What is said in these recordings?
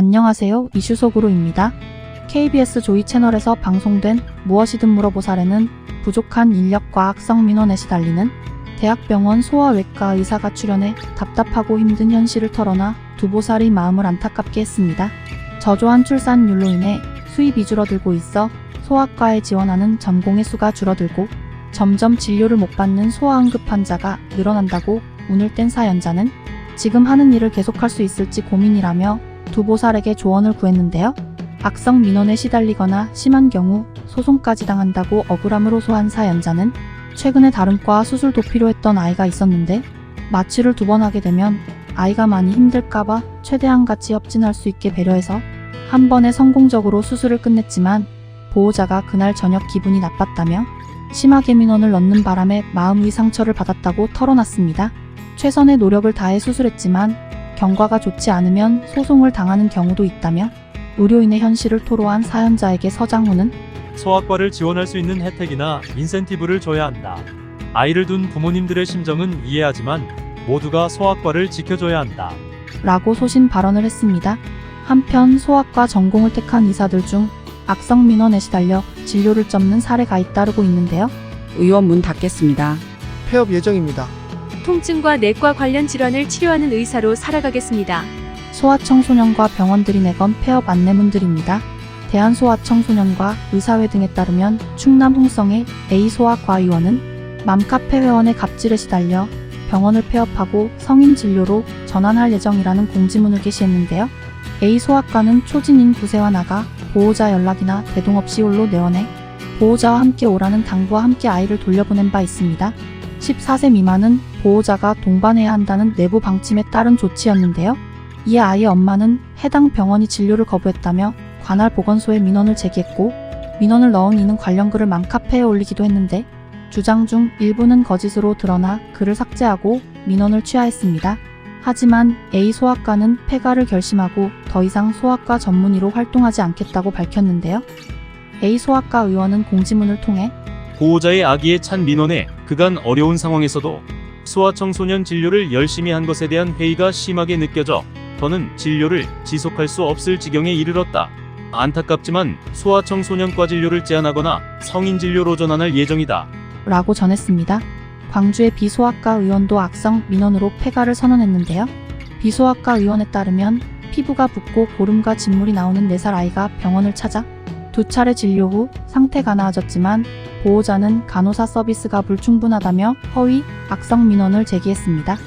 안녕하세요. 이슈 속으로입니다. KBS 조이 채널에서 방송된 무엇이든 물어보사래는 부족한 인력과 악성 민원에 시달리는 대학병원 소아외과 의사가 출연해 답답하고 힘든 현실을 털어놔 두보살이 마음을 안타깝게 했습니다. 저조한 출산율로 인해 수입이 줄어들고 있어 소아과에 지원하는 전공의 수가 줄어들고 점점 진료를 못 받는 소아응급 환자가 늘어난다고 운을 뗀 사연자는 지금 하는 일을 계속할 수 있을지 고민이라며 두보살에게 조언을 구했는데요. 악성 민원에 시달리거나 심한 경우 소송까지 당한다고 억울함을 호소한 사연자는 최근에 다른 과 수술도 필요했던 아이가 있었는데 마취를 2번 하게 되면 아이가 많이 힘들까봐 최대한 같이 협진할 수 있게 배려해서 한 번에 성공적으로 수술을 끝냈지만 보호자가 그날 저녁 기분이 나빴다며 심하게 민원을 넣는 바람에 마음의 상처를 받았다고 털어놨습니다. 최선의 노력을 다해 수술했지만 경과가 좋지 않으면 소송을 당하는 경우도 있다며 의료인의 현실을 토로한 사연자에게 서장훈은 소아과를 지원할 수 있는 혜택이나 인센티브를 줘야 한다. 아이를 둔 부모님들의 심정은 이해하지만 모두가 소아과를 지켜줘야 한다. 라고 소신 발언을 했습니다. 한편 소아과 전공을 택한 의사들 중 악성 민원에 시달려 진료를 접는 사례가 잇따르고 있는데요. 의원 문 닫겠습니다. 폐업 예정입니다. 통증과 내과 관련 질환을 치료하는 의사로 살아가겠습니다. 소아청소년과 병원들이 내건 폐업 안내문들입니다. 대한소아청소년과 의사회 등에 따르면 충남 홍성의 A소아과 의원은 맘카페 회원의 갑질에 시달려 병원을 폐업하고 성인 진료로 전환할 예정이라는 공지문을 게시했는데요. A소아과는 초진인 9세와 나가 보호자 연락이나 대동 없이 홀로 내원해 보호자와 함께 오라는 당부와 함께 아이를 돌려보낸 바 있습니다. 14세 미만은 보호자가 동반해야 한다는 내부 방침에 따른 조치였는데요. 이에 아이의 엄마는 해당 병원이 진료를 거부했다며 관할 보건소에 민원을 제기했고 민원을 넣은 이는 관련 글을 맘카페에 올리기도 했는데 주장 중 일부는 거짓으로 드러나 글을 삭제하고 민원을 취하했습니다. 하지만 A소아과는 폐가를 결심하고 더 이상 소아과 전문의로 활동하지 않겠다고 밝혔는데요. A소아과 의원은 공지문을 통해 보호자의 악의에 찬 민원에 그간 어려운 상황에서도 소아청소년 진료를 열심히 한 것에 대한 회의가 심하게 느껴져 더는 진료를 지속할 수 없을 지경에 이르렀다. 안타깝지만 소아청소년과 진료를 제한하거나 성인 진료로 전환할 예정이다. 라고 전했습니다. 광주의 비소아과 의원도 악성 민원으로 폐가를 선언했는데요. 비소아과 의원에 따르면 피부가 붓고 고름과 진물이 나오는 4살 아이가 병원을 찾아 2차례 진료 후 상태가 나아졌지만 보호자는 간호사 서비스가 불충분하다며 허위, 악성 민원을 제기했습니다.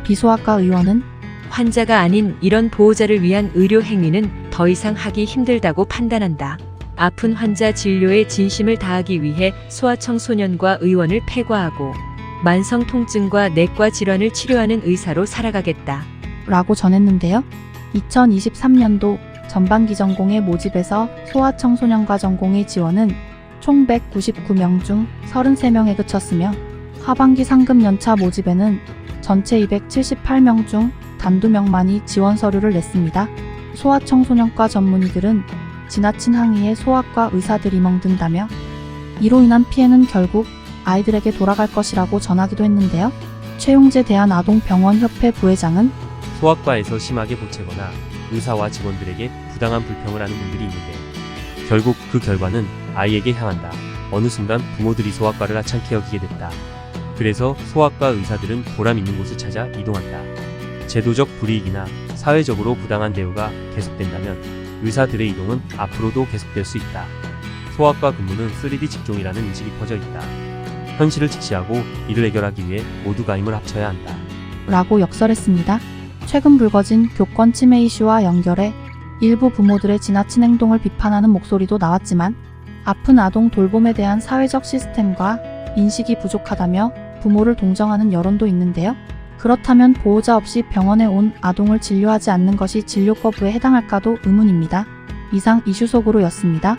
비소아과 의원은 환자가 아닌 이런 보호자를 위한 의료 행위는 더 이상 하기 힘들다고 판단한다. 아픈 환자 진료에 진심을 다하기 위해 소아청소년과 의원을 폐과하고 만성 통증과 내과 질환을 치료하는 의사로 살아가겠다. 라고 전했는데요. 2023년도 전반기 전공의 모집에서 소아청소년과 전공의 지원은 총 199명 중 33명에 그쳤으며 하반기 상급 연차 모집에는 전체 278명 중 단두 명만이 지원 서류를 냈습니다. 소아청소년과 전문의들은 지나친 항의에 소아과 의사들이 멍든다며 이로 인한 피해는 결국 아이들에게 돌아갈 것이라고 전하기도 했는데요. 최용재 대한아동병원협회 부회장은 소아과에서 심하게 보채거나 의사와 직원들에게 부당한 불평을 하는 분들이 있는데 결국 그 결과는 아이에게 향한다. 어느 순간 부모들이 소아과를 하찮게 여기게 됐다. 그래서 소아과 의사들은 보람 있는 곳을 찾아 이동한다. 제도적 불이익이나 사회적으로 부당한 대우가 계속된다면 의사들의 이동은 앞으로도 계속될 수 있다. 소아과 근무는 3D 직종이라는 인식이 퍼져 있다. 현실을 직시하고 이를 해결하기 위해 모두가 힘을 합쳐야 한다. 라고 역설했습니다. 최근 불거진 교권 침해 이슈와 연결해 일부 부모들의 지나친 행동을 비판하는 목소리도 나왔지만 아픈 아동 돌봄에 대한 사회적 시스템과 인식이 부족하다며 부모를 동정하는 여론도 있는데요. 그렇다면 보호자 없이 병원에 온 아동을 진료하지 않는 것이 진료 거부에 해당할까도 의문입니다. 이상 이슈 속으로였습니다.